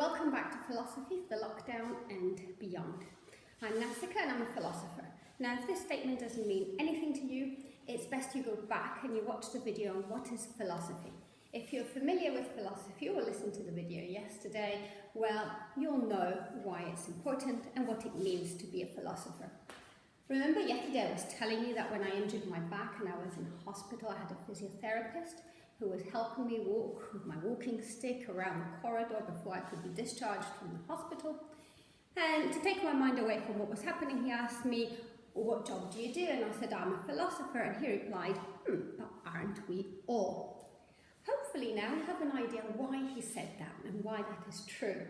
welcome back to Philosophy for the Lockdown and Beyond. I'm Nassika and I'm a philosopher. Now, if this statement doesn't mean anything to you, it's best you go back and you watch the video on what is philosophy. If you're familiar with philosophy or listened to the video yesterday, well, you'll know why it's important and what it means to be a philosopher. Remember yesterday I was telling you that when I injured my back and I was in hospital, I had a physiotherapist who was helping me walk with my walking stick around the corridor before I could be discharged from the hospital. And to take my mind away from what was happening, he asked me, "What job do you do?" And I said, "I'm a philosopher." And he replied, "But aren't we all?" Hopefully now you have an idea why he said that and why that is true.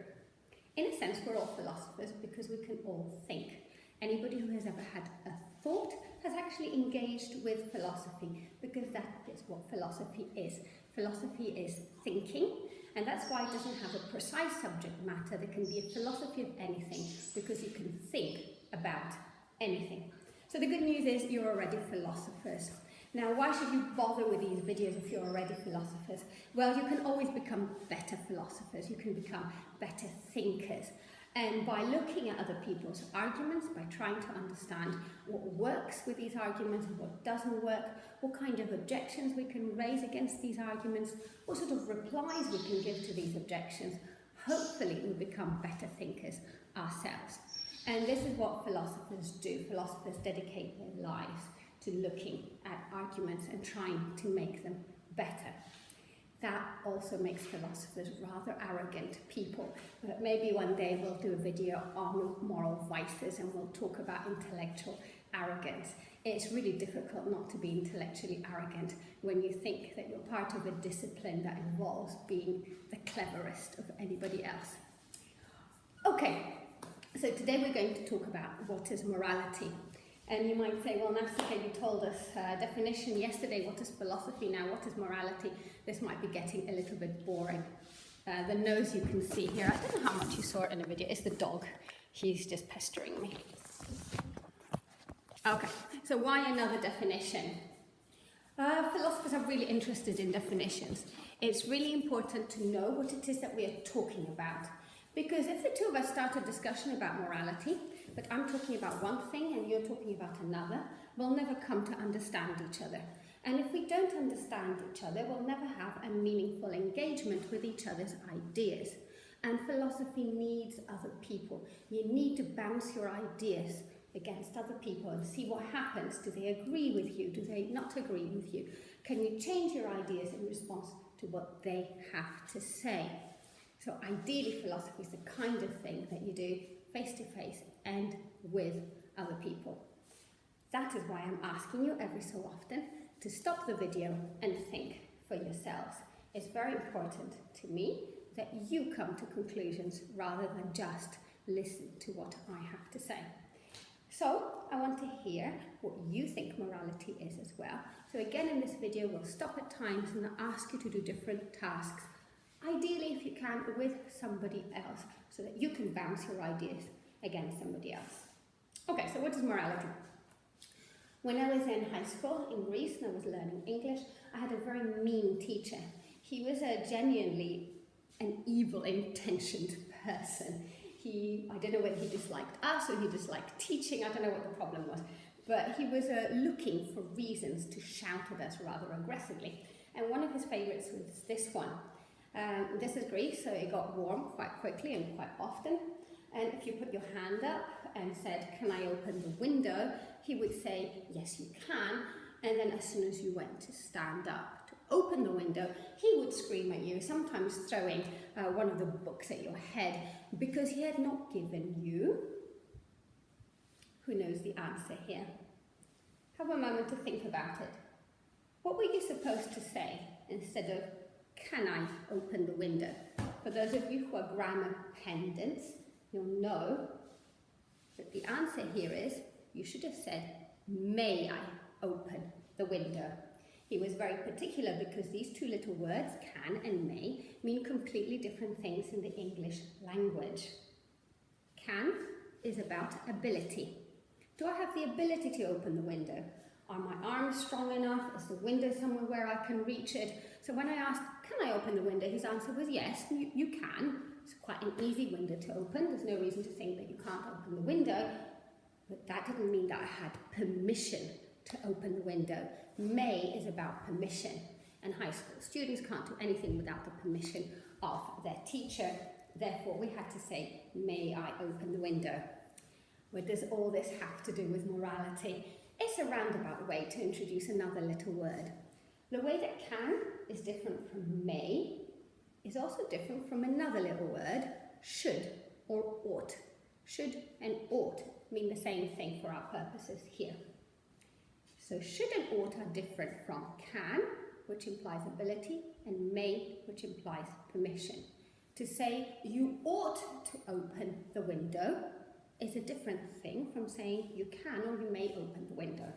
In a sense, we're all philosophers because we can all think. Anybody who has ever had a thought has actually engaged with philosophy, because that is what philosophy is. Philosophy is thinking, and that's why it doesn't have a precise subject matter. There can be a philosophy of anything, because you can think about anything. So the good news is you're already philosophers. Now, why should you bother with these videos if you're already philosophers? Well, you can always become better philosophers. You can become better thinkers. And by looking at other people's arguments, by trying to understand what works with these arguments and what doesn't work, what kind of objections we can raise against these arguments, what sort of replies we can give to these objections, hopefully we'll become better thinkers ourselves. And this is what philosophers do. Philosophers dedicate their lives to looking at arguments and trying to make them better. That also makes philosophers rather arrogant people. But maybe one day we'll do a video on moral vices and we'll talk about intellectual arrogance. It's really difficult not to be intellectually arrogant when you think that you're part of a discipline that involves being the cleverest of anybody else. Okay, so today we're going to talk about what is morality. And you might say, well, Nassika, you told us a definition yesterday. What is philosophy now? What is morality? This might be getting a little bit boring. The nose you can see here, I don't know how much you saw it in the video. It's the dog. He's just pestering me. Okay, so why another definition? Philosophers are really interested in definitions. It's really important to know what it is that we are talking about. Because if the two of us start a discussion about morality, but I'm talking about one thing and you're talking about another, we'll never come to understand each other. And if we don't understand each other, we'll never have a meaningful engagement with each other's ideas. And philosophy needs other people. You need to bounce your ideas against other people and see what happens. Do they agree with you? Do they not agree with you? Can you change your ideas in response to what they have to say? So ideally, philosophy is the kind of thing that you do face to face and with other people. That is why I'm asking you every so often to stop the video and think for yourselves. It's very important to me that you come to conclusions rather than just listen to what I have to say. So I want to hear what you think morality is as well. So again, in this video, we'll stop at times and ask you to do different tasks. Ideally, if you can, with somebody else, so that you can bounce your ideas against somebody else. Okay, so what is morality? When I was in high school in Greece and I was learning English, I had a very mean teacher. He was genuinely an evil-intentioned person. I don't know whether he disliked us or he disliked teaching, I don't know what the problem was, but he was looking for reasons to shout at us rather aggressively. And one of his favourites was this one. This is Greece, so it got warm quite quickly and quite often. And if you put your hand up and said, "Can I open the window?" he would say, "Yes, you can." And then as soon as you went to stand up to open the window, he would scream at you, sometimes throwing one of the books at your head, because he had not given you, who knows the answer here? Have a moment to think about it. What were you supposed to say instead of, "Can I open the window?" For those of you who are grammar pendants, you'll know that the answer here is, you should have said, "May I open the window?" He was very particular because these two little words, can and may, mean completely different things in the English language. Can is about ability. Do I have the ability to open the window? Are my arms strong enough? Is the window somewhere where I can reach it? So when I asked, can I open the window? His answer was yes, you can. It's quite an easy window to open. There's no reason to think that you can't open the window. But that didn't mean that I had permission to open the window. May is about permission. And high school students can't do anything without the permission of their teacher. Therefore, we had to say, may I open the window? What does all this have to do with morality? It's a roundabout way to introduce another little word. The way that can is different from may is also different from another little word, should or ought. Should and ought mean the same thing for our purposes here. So should and ought are different from can, which implies ability, and may, which implies permission. To say you ought to open the window is a different thing from saying you can or you may open the window.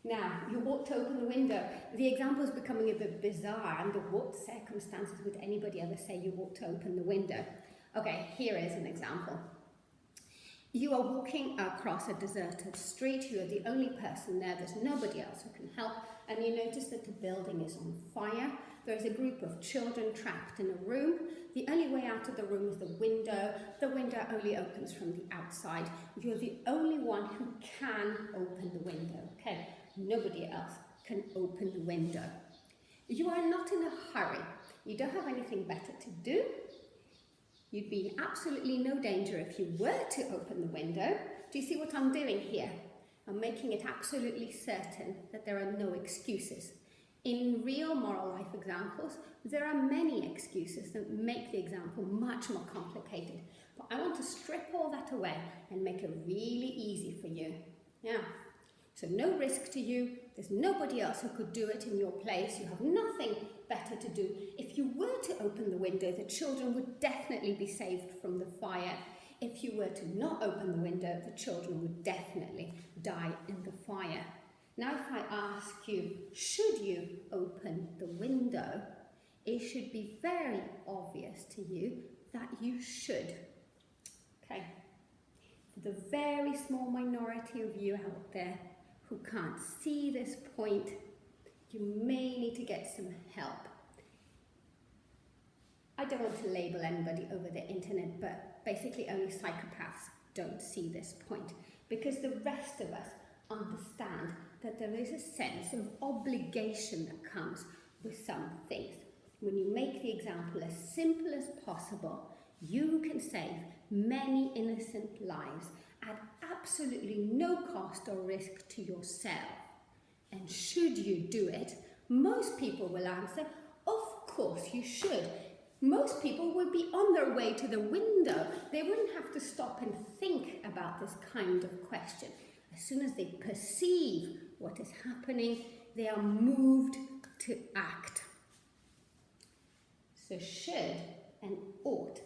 Now, you ought to open the window. The example is becoming a bit bizarre. Under what circumstances would anybody ever say you ought to open the window? Okay, here is an example. You are walking across a deserted street. You are the only person there. There's nobody else who can help. And you notice that the building is on fire. There is a group of children trapped in a room. The only way out of the room is the window. The window only opens from the outside. You're the only one who can open the window. Okay, nobody else can open the window. You are not in a hurry. You don't have anything better to do. You'd be in absolutely no danger if you were to open the window. Do you see what I'm doing here? I'm making it absolutely certain that there are no excuses. In real moral life examples, there are many excuses that make the example much more complicated. But I want to strip all that away and make it really easy for you. Yeah. So no risk to you. There's nobody else who could do it in your place. You have nothing better to do. If you were to open the window, the children would definitely be saved from the fire. If you were to not open the window, the children would definitely die in the fire. Now, if I ask you, should you open the window? It should be very obvious to you that you should. Okay. For the very small minority of you out there who can't see this point, you may need to get some help. I don't want to label anybody over the internet, but basically only psychopaths don't see this point, because the rest of us understand that there is a sense of obligation that comes with some things. When you make the example as simple as possible, you can save many innocent lives at absolutely no cost or risk to yourself. And should you do it? Most people will answer, of course you should. Most people would be on their way to the window. They wouldn't have to stop and think about this kind of question. As soon as they perceive what is happening, they are moved to act. So should and ought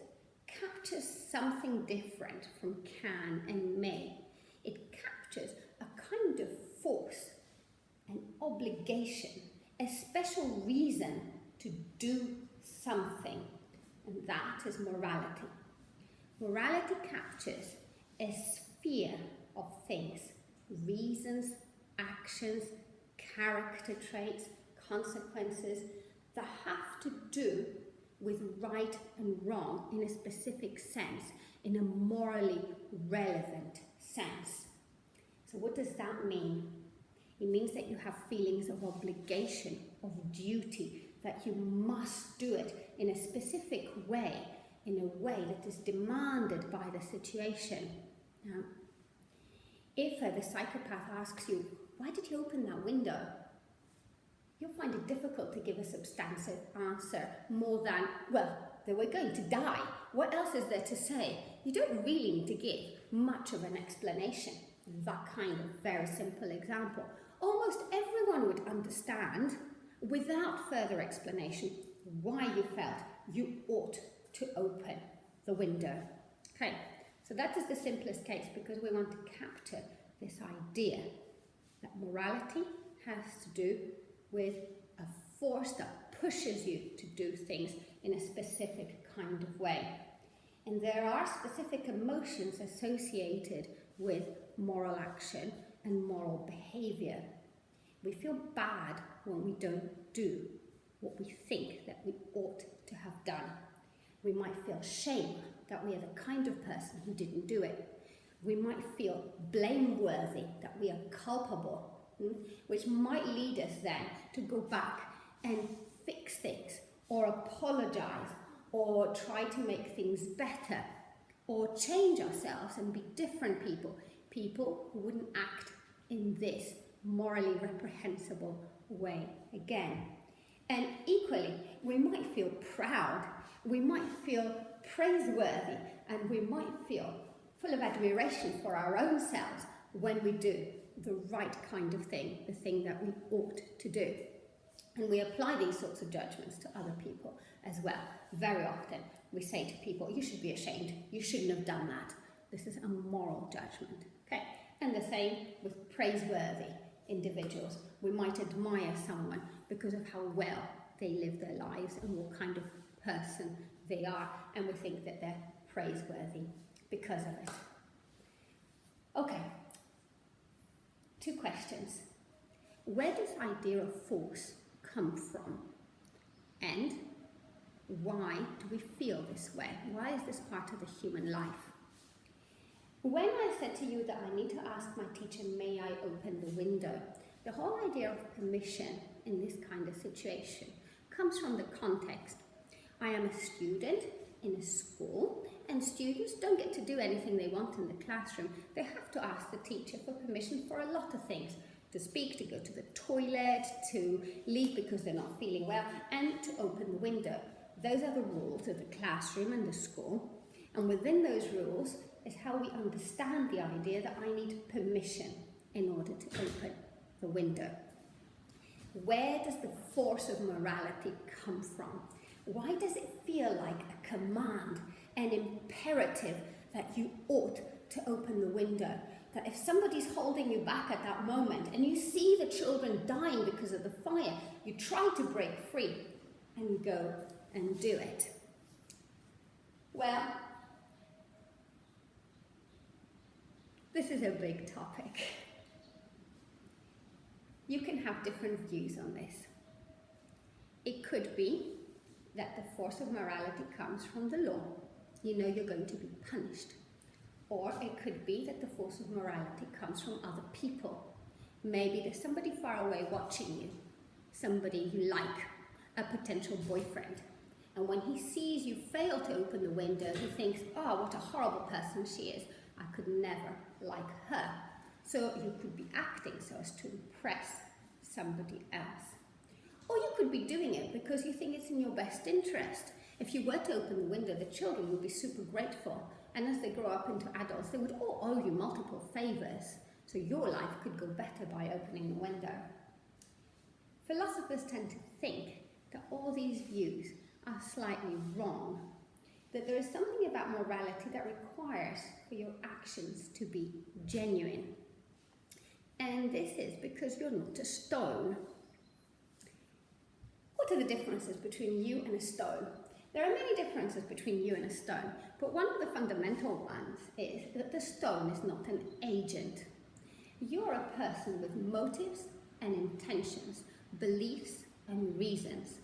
captures something different from can and may. It captures a kind of force, an obligation, a special reason to do something, and that is morality. Morality captures a sphere of things, reasons, actions, character traits, consequences that have to do with right and wrong in a specific sense, in a morally relevant sense. So what does that mean? It means that you have feelings of obligation, of duty, that you must do it in a specific way, in a way that is demanded by the situation. Now, if the psychopath asks you, why did you open that window? You'll find it difficult to give a substantive answer more than, well, they were going to die. What else is there to say? You don't really need to give much of an explanation. That kind of very simple example. Almost everyone would understand, without further explanation, why you felt you ought to open the window. Okay, so that is the simplest case, because we want to capture this idea that morality has to do with a force that pushes you to do things in a specific kind of way. And there are specific emotions associated with moral action and moral behaviour. We feel bad when we don't do what we think that we ought to have done. We might feel shame that we are the kind of person who didn't do it. We might feel blameworthy, that we are culpable, which might lead us then to go back and fix things, or apologize, or try to make things better, or change ourselves and be different people who wouldn't act in this morally reprehensible way again. And equally, we might feel proud, we might feel praiseworthy, and we might feel full of admiration for our own selves when we do the right kind of thing, the thing that we ought to do. And we apply these sorts of judgments to other people as well. Very often we say to people, you should be ashamed, you shouldn't have done that. This is a moral judgment, okay? And the same with praiseworthy individuals. We might admire someone because of how well they live their lives and what kind of person they are, and we think that they're praiseworthy because of it. Okay, 2 questions. Where does the idea of force come from? And why do we feel this way? Why is this part of the human life? When I said to you that I need to ask my teacher, may I open the window? The whole idea of permission in this kind of situation comes from the context. I am a student in a school, and students don't get to do anything they want in the classroom. They have to ask the teacher for permission for a lot of things. To speak, to go to the toilet, to leave because they're not feeling well, and to open the window. Those are the rules of the classroom and the school. And within those rules is how we understand the idea that I need permission in order to open the window. Where does the force of morality come from? Why does it feel like a command, an imperative that you ought to open the window? That if somebody's holding you back at that moment and you see the children dying because of the fire, you try to break free and you go and do it. Well, this is a big topic. You can have different views on this. It could be that the force of morality comes from the law. You know you're going to be punished. Or it could be that the force of morality comes from other people. Maybe there's somebody far away watching you, somebody you like, a potential boyfriend. And when he sees you fail to open the window, he thinks, oh, what a horrible person she is. I could never like her. So you could be acting so as to impress somebody else. Or you could be doing it because you think it's in your best interest. If you were to open the window, the children would be super grateful. And as they grow up into adults, they would all owe you multiple favors. So your life could go better by opening the window. Philosophers tend to think that all these views are slightly wrong. That there is something about morality that requires for your actions to be genuine. And this is because you're not a stone. What are the differences between you and a stone? There are many differences between you and a stone, but one of the fundamental ones is that the stone is not an agent. You're a person with motives and intentions, beliefs and reasons.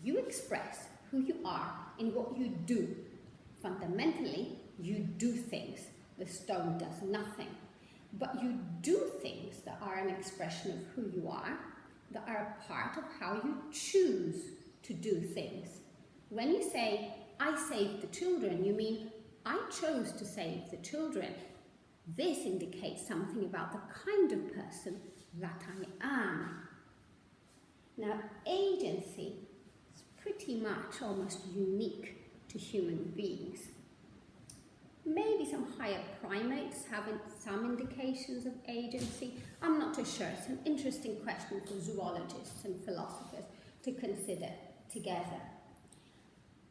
You express who you are in what you do. Fundamentally, you do things. The stone does nothing. But you do things that are an expression of who you are, that are a part of how you choose to do things. When you say, I saved the children, you mean, I chose to save the children. This indicates something about the kind of person that I am. Now, agency is pretty much almost unique to human beings. Maybe some higher primates have some indications of agency. I'm not too sure. It's an interesting question for zoologists and philosophers to consider together.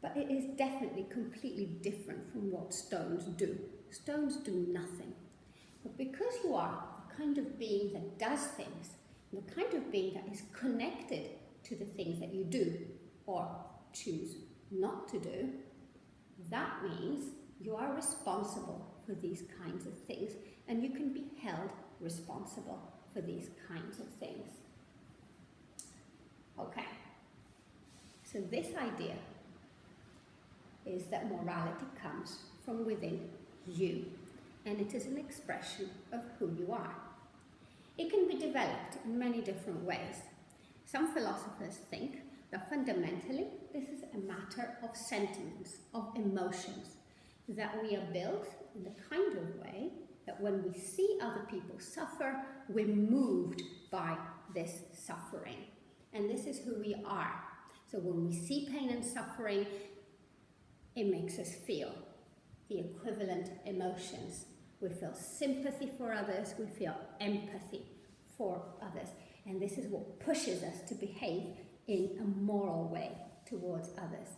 But it is definitely completely different from what stones do. Stones do nothing. But because you are the kind of being that does things, the kind of being that is connected to the things that you do or choose not to do, that means you are responsible for these kinds of things, and you can be held responsible for these kinds of things. Okay. So this idea is that morality comes from within you, and it is an expression of who you are. It can be developed in many different ways. Some philosophers think that fundamentally this is a matter of sentiments, of emotions, that we are built in the kind of way that when we see other people suffer, we're moved by this suffering. And this is who we are. So when we see pain and suffering, it makes us feel the equivalent emotions. We feel sympathy for others, we feel empathy for others. And this is what pushes us to behave in a moral way towards others.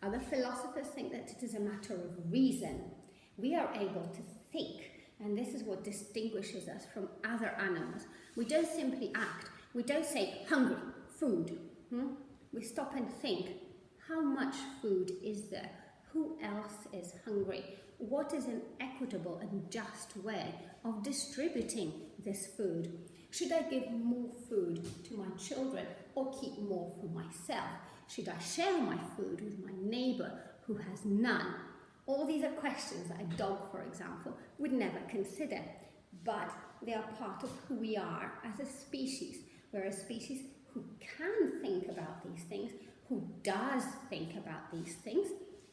Other philosophers think that it is a matter of reason. We are able to think, and this is what distinguishes us from other animals. We don't simply act. We don't say, hungry, food. We stop and think, how much food is there? Who else is hungry? What is an equitable and just way of distributing this food? Should I give more food to my children or keep more for myself? Should I share my food with my neighbour who has none? All these are questions that a dog, for example, would never consider, but they are part of who we are as a species. We're a species who can think about these things, who does think about these things,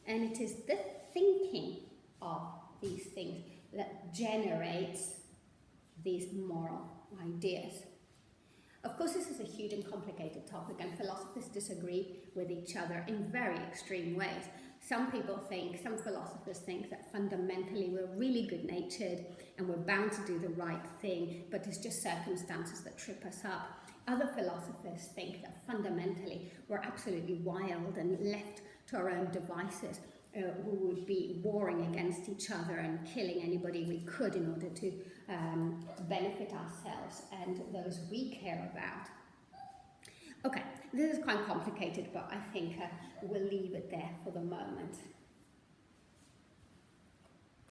and it is the thinking of these things that generates these moral ideas. Of course, this is a huge and complicated topic, and philosophers disagree with each other in very extreme ways. Some philosophers think that fundamentally we're really good-natured and we're bound to do the right thing, but it's just circumstances that trip us up. Other philosophers think that fundamentally we're absolutely wild and left to our own devices. We would be warring against each other and killing anybody we could in order to benefit ourselves and those we care about. Okay, this is quite complicated, but I think we'll leave it there for the moment.